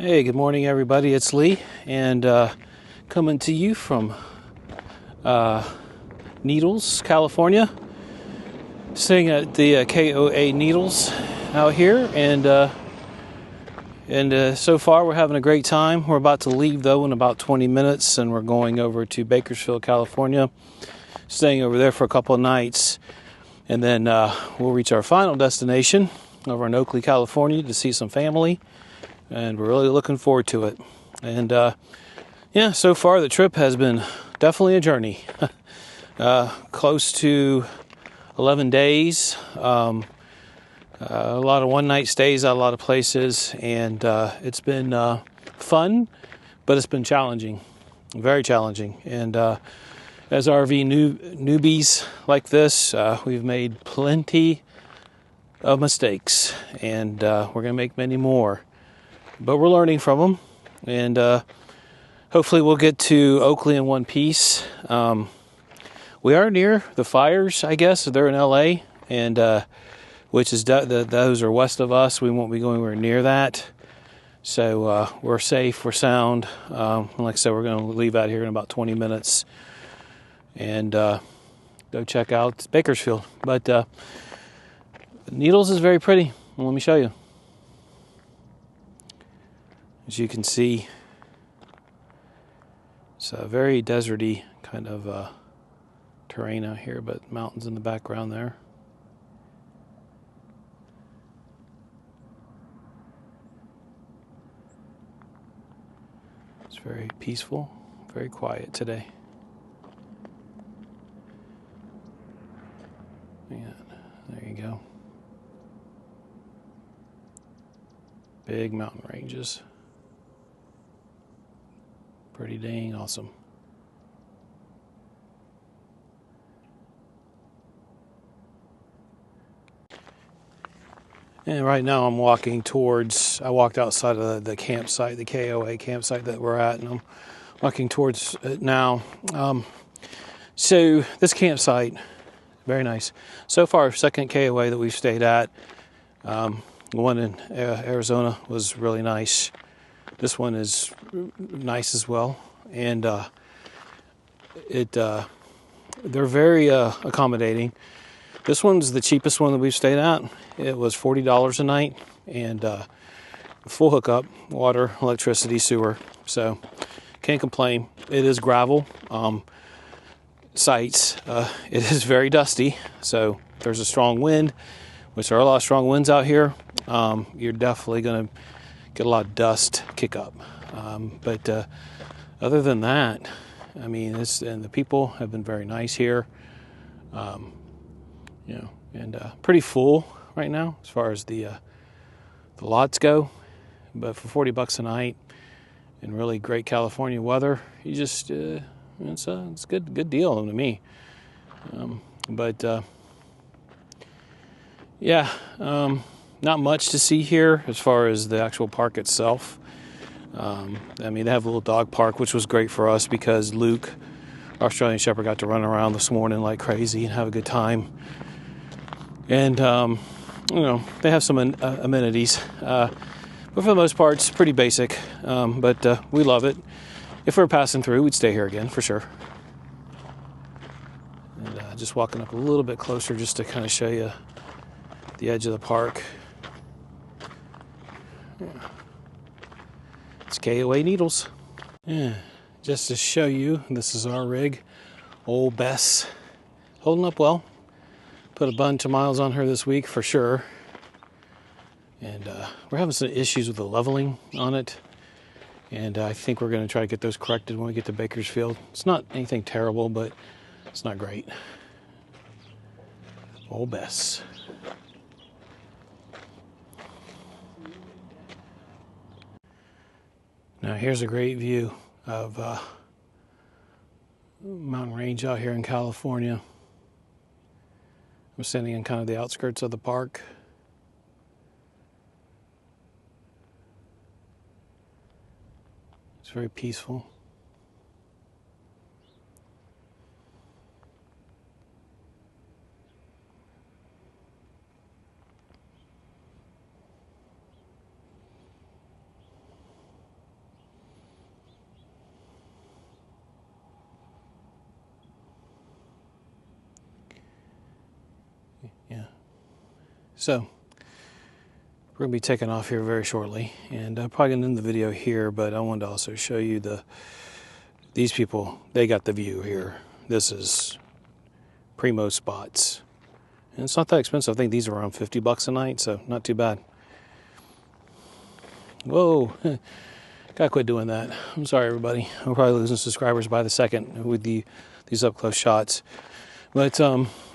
Hey, good morning, everybody. It's Lee, and coming to you from Needles, California. Staying at the KOA Needles out here, and so far we're having a great time. We're about to leave though in about 20 minutes, and we're going over to Bakersfield, California. Staying over there for a couple of nights, and then we'll reach our final destination over in Oakley, California, to see some family. And we're really looking forward to it. And yeah, so far the trip has been definitely a journey. Close to 11 days. A lot of one-night stays at a lot of places, and it's been fun, but it's been challenging, very challenging. And as RV newbies like this, we've made plenty of mistakes, and we're going to make many more. But we're learning from them, and hopefully we'll get to Oakley in one piece. We are near the fires, I guess. They're in LA, and which is those are west of us. We won't be going anywhere near that. So we're safe, we're sound. Like I said, we're going to leave out here in about 20 minutes and go check out Bakersfield. But Needles is very pretty. Well, let me show you. As you can see, it's a very deserty kind of terrain out here, but mountains in the background there. It's very peaceful, very quiet today. Yeah, there you go. Big mountain ranges. Pretty dang awesome. And right now I'm walking towards, I walked outside of the campsite, the KOA campsite that we're at, and I'm walking towards it now. So this campsite, very nice. So far, second KOA that we've stayed at. The one in Arizona was really nice. This one is nice as well, and they're very accommodating. This one's the cheapest one that we've stayed at. It was $40 a night, and full hookup, water, electricity, sewer. So can't complain. It is gravel sites. It is very dusty. So if there's a strong wind, which there are a lot of strong winds out here, you're definitely going to get a lot of dust kick up. But other than that, I mean, and the people have been very nice here. And pretty full right now as far as the lots go. But for $40 a night and really great California weather, you just it's a good deal to me. Yeah. Not much to see here as far as the actual park itself. I mean, they have a little dog park, which was great for us because Luke, our Australian Shepherd, got to run around this morning like crazy and have a good time. And, they have some amenities. But for the most part, it's pretty basic. But we love it. If we're passing through, we'd stay here again for sure. And just walking up a little bit closer just to kind of show you the edge of the park. Yeah. It's KOA Needles. Yeah, just to show you, this is our rig, old Bess, holding up well. Put a bunch of miles on her this week for sure. And we're having some issues with the leveling on it. And I think we're going to try to get those corrected when we get to Bakersfield. It's not anything terrible, but it's not great. Old Bess. Now here's a great view of mountain range out here in California. I'm standing in kind of the outskirts of the park. It's very peaceful. So we're going to be taking off here very shortly, and I'm probably going to end the video here, but I wanted to also show you these people, they got the view here. This is primo spots. And it's not that expensive. I think these are around $50 a night, so not too bad. Whoa, gotta quit doing that. I'm sorry, everybody. I'm probably losing subscribers by the second with these up-close shots. But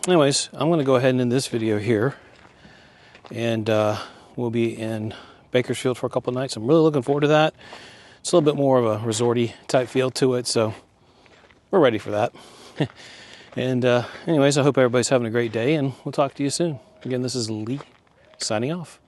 anyways, I'm going to go ahead and end this video here. And we'll be in Bakersfield for a couple of nights. I'm really looking forward to that. It's a little bit more of a resorty type feel to it, so we're ready for that. And anyways, I hope everybody's having a great day, and we'll talk to you soon. Again, this is Lee signing off.